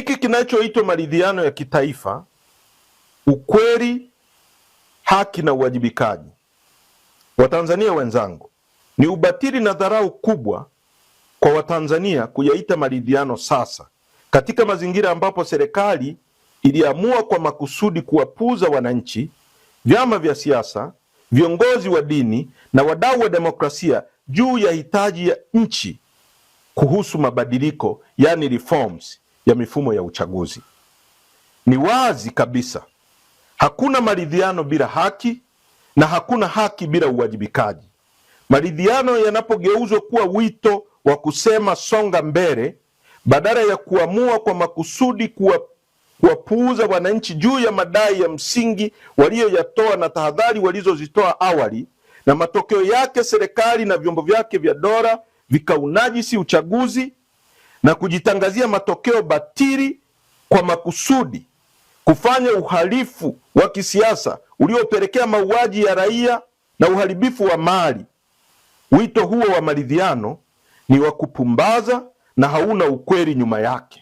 Hiki kinachoitwa maridhiano ya kitaifa, ukweli, haki na uwajibikaji, Watanzania wenzangu, ni ubatili na dharau kubwa kwa Watanzania kuyaita maridhiano sasa, katika mazingira ambapo serikali iliamua kwa makusudi kuwapuuza wananchi, vyama vya siasa, viongozi wa dini na wadau wa demokrasia juu ya hitaji ya nchi kuhusu mabadiliko, yani reforms ya mifumo ya uchaguzi. Ni wazi kabisa hakuna maridhiano bila haki na hakuna haki bila uwajibikaji. Maridhiano yanapogeuzwa kuwa wito wa kusema songa mbele, badala ya kuamua kwa makusudi kuwapuuza wananchi juu ya madai ya msingi walioyatoa na tahadhari walizozitoa awali, na matokeo yake serikali na vyombo vyake vya dola vikaunajisi uchaguzi na kujitangazia matokeo batili kwa makusudi, kufanya uhalifu wa kisiasa uliopelekea mauaji ya raia na uharibifu wa mali. Wito huo wa maridhiano ni wa kupumbaza na hauna ukweli nyuma yake.